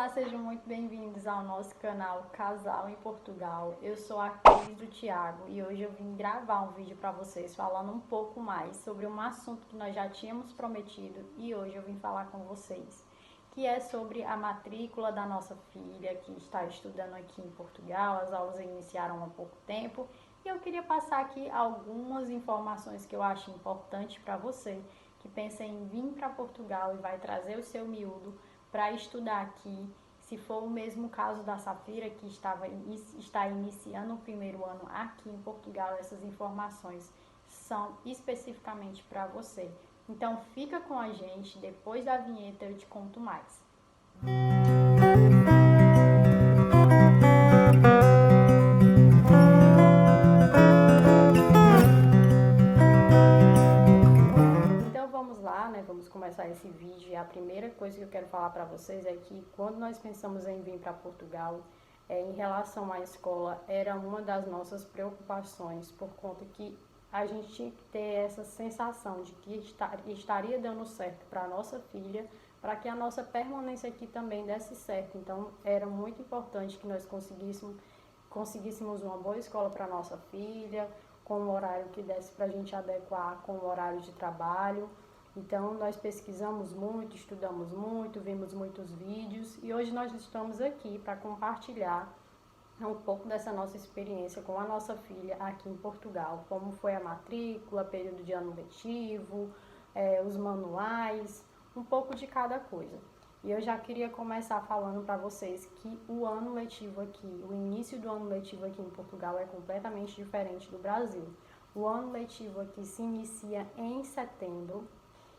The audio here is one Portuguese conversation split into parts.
Olá, sejam muito bem-vindos ao nosso canal Casal em Portugal. Eu sou a Cris do Thiago e hoje eu vim gravar um vídeo para vocês falando um pouco mais sobre um assunto que nós já tínhamos prometido e hoje eu vim falar com vocês, que é sobre a matrícula da nossa filha que está estudando aqui em Portugal. As aulas iniciaram há pouco tempo e eu queria passar aqui algumas informações que eu acho importante para você que pensa em vir para Portugal e vai trazer o seu miúdo para estudar aqui. Se for o mesmo caso da Safira, que está iniciando o primeiro ano aqui em Portugal, essas informações são especificamente para você. Então fica com a gente, depois da vinheta eu te conto mais. Vamos começar esse vídeo e a primeira coisa que eu quero falar para vocês é que quando nós pensamos em vir para Portugal, em relação à escola, era uma das nossas preocupações, por conta que a gente tinha que ter essa sensação de que estaria dando certo para a nossa filha, para que a nossa permanência aqui também desse certo. Então era muito importante que nós conseguíssemos uma boa escola para a nossa filha, com um horário que desse para a gente adequar com o horário de trabalho. Então, nós pesquisamos muito, estudamos muito, vimos muitos vídeos e hoje nós estamos aqui para compartilhar um pouco dessa nossa experiência com a nossa filha aqui em Portugal, como foi a matrícula, período de ano letivo, os manuais, um pouco de cada coisa. E eu já queria começar falando para vocês que o ano letivo aqui, o início do ano letivo aqui em Portugal é completamente diferente do Brasil. O ano letivo aqui se inicia em setembro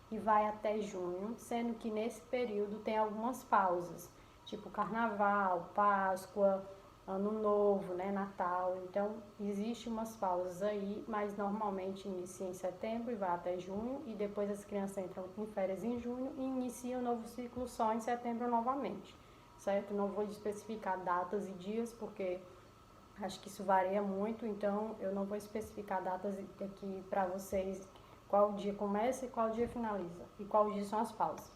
e vai até junho, sendo que nesse período tem algumas pausas, tipo Carnaval, Páscoa, Ano Novo, Natal. Então, existe umas pausas aí, mas normalmente inicia em setembro e vai até junho, e depois as crianças entram em férias em junho e inicia um novo ciclo só em setembro novamente, certo? Não vou especificar datas e dias, porque acho que isso varia muito, então eu não vou especificar datas aqui para vocês, qual dia começa e qual dia finaliza, e qual dia são as pausas.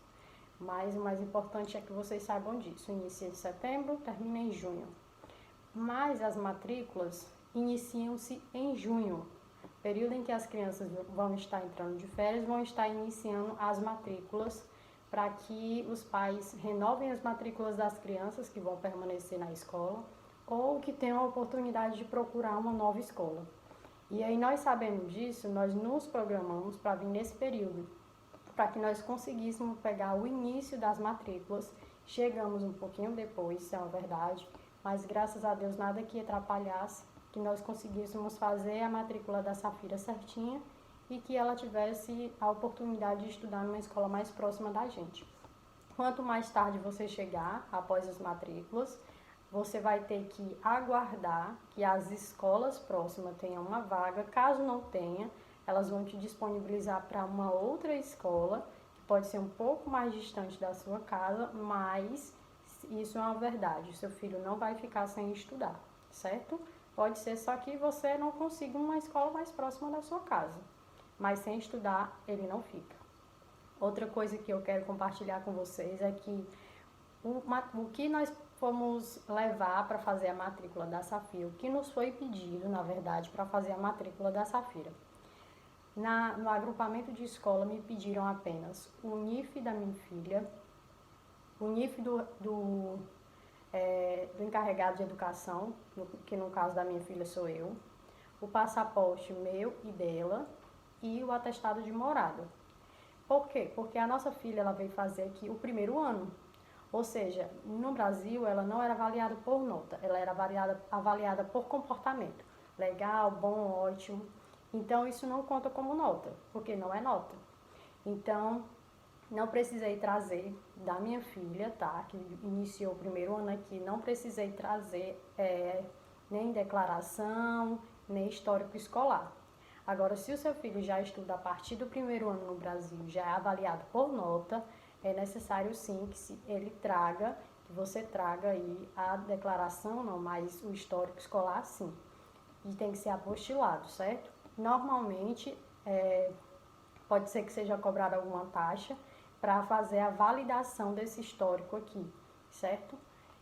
Mas o mais importante é que vocês saibam disso. Inicia em setembro, termina em junho. Mas as matrículas iniciam-se em junho, período em que as crianças vão estar entrando de férias, vão estar iniciando as matrículas para que os pais renovem as matrículas das crianças que vão permanecer na escola ou que tenham a oportunidade de procurar uma nova escola. E aí, nós sabendo disso, nós nos programamos para vir nesse período, para que nós conseguíssemos pegar o início das matrículas. Chegamos um pouquinho depois, isso é uma verdade, mas graças a Deus nada que atrapalhasse, que nós conseguíssemos fazer a matrícula da Safira certinha e que ela tivesse a oportunidade de estudar numa escola mais próxima da gente. Quanto mais tarde você chegar, após as matrículas, você vai ter que aguardar que as escolas próximas tenham uma vaga. Caso não tenha, elas vão te disponibilizar para uma outra escola, que pode ser um pouco mais distante da sua casa, mas isso é uma verdade, o seu filho não vai ficar sem estudar, certo? Pode ser só que você não consiga uma escola mais próxima da sua casa, mas sem estudar ele não fica. Outra coisa que eu quero compartilhar com vocês é que o que nós fomos levar para fazer a matrícula da Safira, o que nos foi pedido, na verdade, para fazer a matrícula da Safira. No agrupamento de escola me pediram apenas o NIF da minha filha, o NIF do encarregado de educação, que no caso da minha filha sou eu, o passaporte meu e dela e o atestado de morada. Por quê? Porque a nossa filha ela veio fazer aqui o primeiro ano. Ou seja, no Brasil ela não era avaliada por nota, ela era avaliada por comportamento. Legal, bom, ótimo. Então isso não conta como nota, porque não é nota. Então não precisei trazer da minha filha, tá? Que iniciou o primeiro ano aqui, não precisei trazer nem declaração, nem histórico escolar. Agora, se o seu filho já estuda a partir do primeiro ano no Brasil, já é avaliado por nota, é necessário sim que você traga aí a declaração, não, mas o histórico escolar sim. E tem que ser apostilado, certo? Normalmente, pode ser que seja cobrada alguma taxa para fazer a validação desse histórico aqui. certo?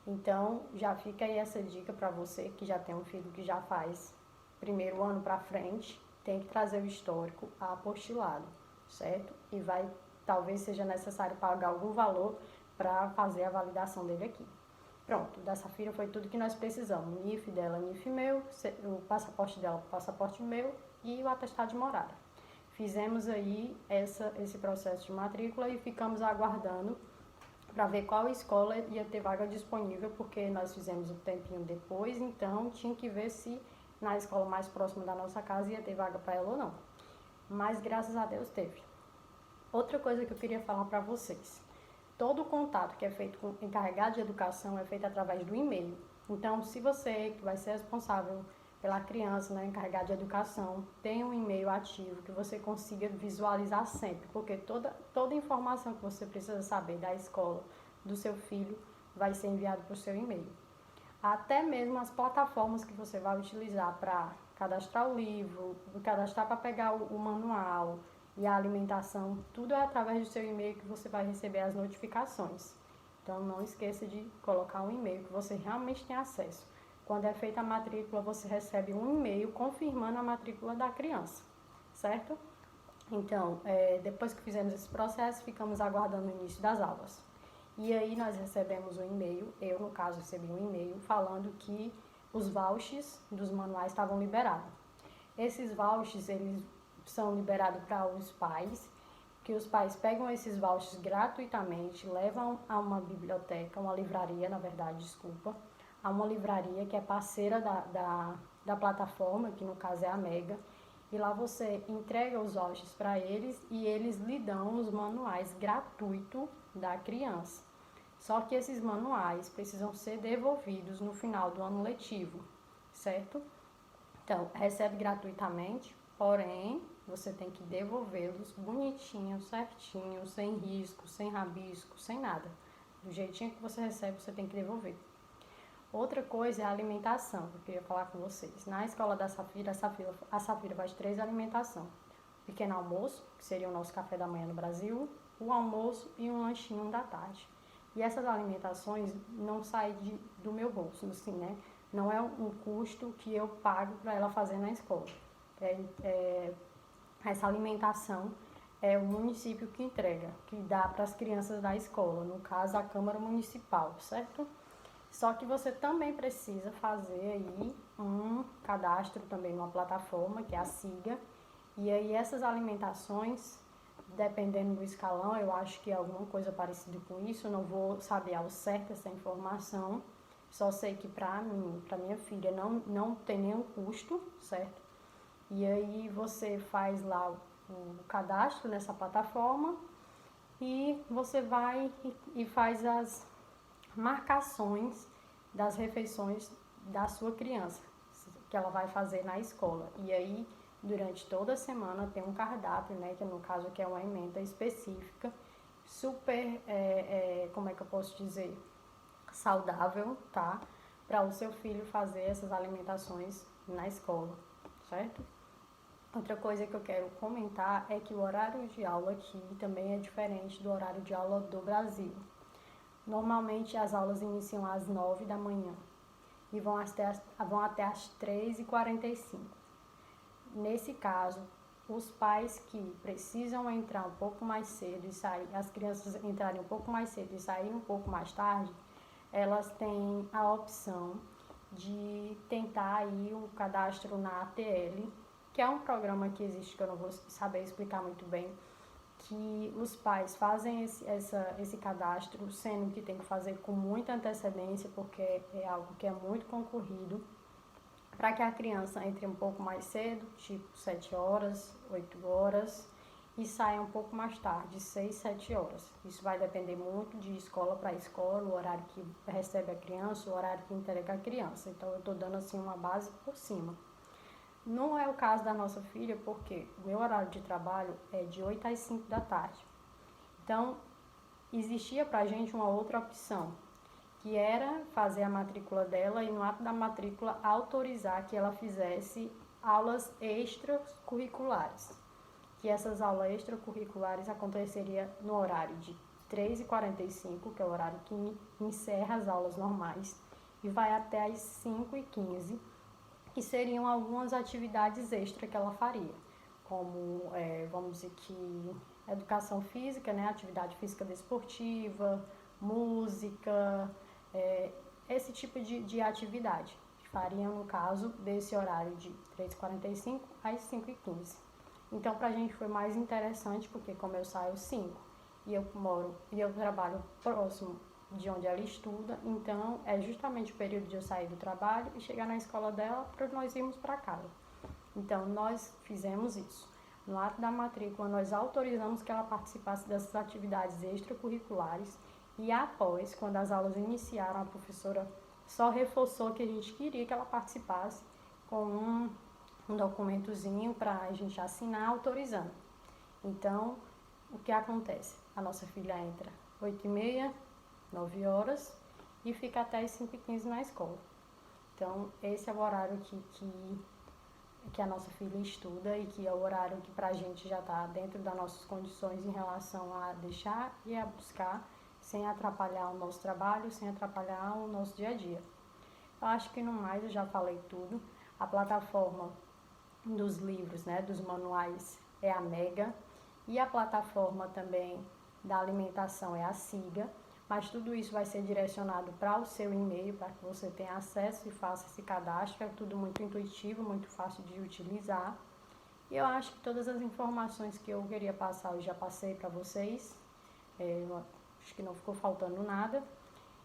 Então, já fica aí essa dica para você que já tem um filho que já faz primeiro ano para frente, tem que trazer o histórico apostilado, certo? E talvez seja necessário pagar algum valor para fazer a validação dele aqui. Pronto, da Safira foi tudo que nós precisamos. O NIF dela, NIF meu, o passaporte dela, passaporte meu e o atestado de morada. Fizemos aí esse processo de matrícula e ficamos aguardando para ver qual escola ia ter vaga disponível, porque nós fizemos um tempinho depois, então tinha que ver se na escola mais próxima da nossa casa ia ter vaga para ela ou não. Mas graças a Deus teve. Outra coisa que eu queria falar para vocês. Todo o contato que é feito com o encarregado de educação é feito através do e-mail. Então, se você que vai ser responsável pela criança, né, encarregado de educação, tem um e-mail ativo que você consiga visualizar sempre, porque toda informação que você precisa saber da escola do seu filho vai ser enviado para o seu e-mail. Até mesmo as plataformas que você vai utilizar para cadastrar o livro, cadastrar para pegar o manual, e a alimentação, tudo é através do seu e-mail que você vai receber as notificações. Então, não esqueça de colocar um e-mail que você realmente tem acesso. Quando é feita a matrícula, você recebe um e-mail confirmando a matrícula da criança, certo? Então, depois que fizemos esse processo, ficamos aguardando o início das aulas. E aí nós recebemos um e-mail, eu no caso recebi um e-mail falando que os vouchers dos manuais estavam liberados. Esses vouchers, eles são liberados para os pais, que os pais pegam esses vouchers gratuitamente, levam a uma biblioteca, uma livraria, na verdade, desculpa, a uma livraria que é parceira da plataforma, que no caso é a Mega, e lá você entrega os vouchers para eles e eles lhe dão os manuais gratuitos da criança. Só que esses manuais precisam ser devolvidos no final do ano letivo, certo? Então, recebe gratuitamente, porém, você tem que devolvê-los bonitinho, certinho, sem risco, sem rabisco, sem nada. Do jeitinho que você recebe, você tem que devolver. Outra coisa é a alimentação, que eu queria falar com vocês. Na escola da Safira, a Safira faz 3 alimentações. Pequeno almoço, que seria o nosso café da manhã no Brasil, o almoço e um lanchinho da tarde. E essas alimentações não saem do meu bolso, assim, né? Não é um custo que eu pago para ela fazer na escola. Essa alimentação é o município que entrega, que dá para as crianças da escola, no caso a Câmara Municipal, certo? Só que você também precisa fazer aí um cadastro também numa plataforma, que é a SIGA, e aí essas alimentações, dependendo do escalão, eu acho que é alguma coisa parecida com isso, eu não vou saber ao certo essa informação, só sei que para mim, para minha filha, não tem nenhum custo, certo? E aí você faz lá o cadastro nessa plataforma e você vai e faz as marcações das refeições da sua criança, que ela vai fazer na escola. E aí, durante toda a semana, tem um cardápio, né, que no caso que é uma emenda específica, super, como é que eu posso dizer, saudável, tá? Para o seu filho fazer essas alimentações na escola, certo? Outra coisa que eu quero comentar é que o horário de aula aqui também é diferente do horário de aula do Brasil. Normalmente as aulas iniciam às 9 da manhã e vão até às 3h45. Nesse caso, os pais que precisam entrar um pouco mais cedo e sair, as crianças entrarem um pouco mais cedo e saírem um pouco mais tarde, elas têm a opção de tentar aí um cadastro na ATL, que é um programa que existe, que eu não vou saber explicar muito bem, que os pais fazem esse cadastro, sendo que tem que fazer com muita antecedência, porque é algo que é muito concorrido, para que a criança entre um pouco mais cedo, tipo 7 horas, 8 horas, e saia um pouco mais tarde, 6, 7 horas. Isso vai depender muito de escola para escola, o horário que recebe a criança, o horário que entrega a criança. Então, eu estou dando assim uma base por cima. Não é o caso da nossa filha, porque o meu horário de trabalho é de 8 às 5 da tarde. Então, existia para a gente uma outra opção, que era fazer a matrícula dela e no ato da matrícula autorizar que ela fizesse aulas extracurriculares. Que essas aulas extracurriculares aconteceriam no horário de 3h45, que é o horário que encerra as aulas normais, e vai até às 5h15, que seriam algumas atividades extra que ela faria, como, vamos dizer que, educação física, né, atividade física desportiva, música, esse tipo de atividade, que fariam no caso desse horário de 3h45 às 5h15. Então, para a gente foi mais interessante, porque como eu saio 5 e eu trabalho próximo de onde ela estuda, então é justamente o período de eu sair do trabalho e chegar na escola dela para nós irmos para casa. Então, nós fizemos isso. No ato da matrícula, nós autorizamos que ela participasse dessas atividades extracurriculares e após, quando as aulas iniciaram, a professora só reforçou que a gente queria que ela participasse com um documentozinho para a gente assinar autorizando. Então, o que acontece? A nossa filha entra 8h30, 9 horas e fica até as 5h15 na escola. Então, esse é o horário que a nossa filha estuda e que é o horário que pra gente já está dentro das nossas condições em relação a deixar e a buscar, sem atrapalhar o nosso trabalho, sem atrapalhar o nosso dia a dia. Eu acho que no mais eu já falei tudo. A plataforma dos livros, né, dos manuais é a Mega e a plataforma também da alimentação é a Siga, mas tudo isso vai ser direcionado para o seu e-mail, para que você tenha acesso e faça esse cadastro. É tudo muito intuitivo, muito fácil de utilizar. E eu acho que todas as informações que eu queria passar eu já passei para vocês. Eu acho que não ficou faltando nada.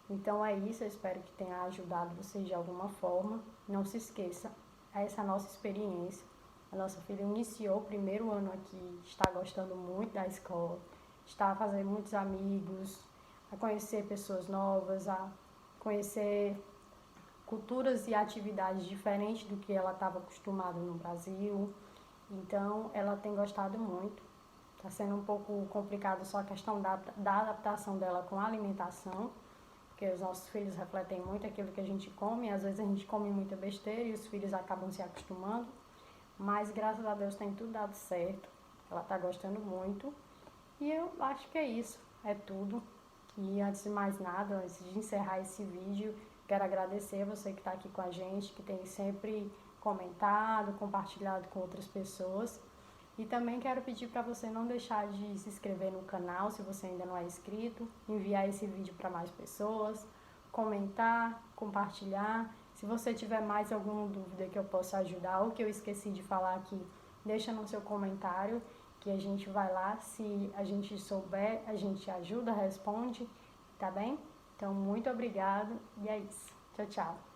Então é isso, eu espero que tenha ajudado vocês de alguma forma. Não se esqueça, essa é a nossa experiência. A nossa filha iniciou o primeiro ano aqui, está gostando muito da escola, está fazendo muitos amigos, a conhecer pessoas novas, a conhecer culturas e atividades diferentes do que ela estava acostumada no Brasil. Então, ela tem gostado muito. Está sendo um pouco complicado só a questão da adaptação dela com a alimentação, porque os nossos filhos refletem muito aquilo que a gente come. Às vezes a gente come muita besteira e os filhos acabam se acostumando. Mas, graças a Deus, tem tudo dado certo. Ela está gostando muito. E eu acho que é isso. É tudo. E antes de mais nada, antes de encerrar esse vídeo, quero agradecer a você que está aqui com a gente, que tem sempre comentado, compartilhado com outras pessoas. E também quero pedir para você não deixar de se inscrever no canal, se você ainda não é inscrito, enviar esse vídeo para mais pessoas, comentar, compartilhar. Se você tiver mais alguma dúvida que eu possa ajudar ou que eu esqueci de falar aqui, deixa no seu comentário, que a gente vai lá, se a gente souber, a gente ajuda, responde, tá bem? Então, muito obrigada e é isso. Tchau, tchau.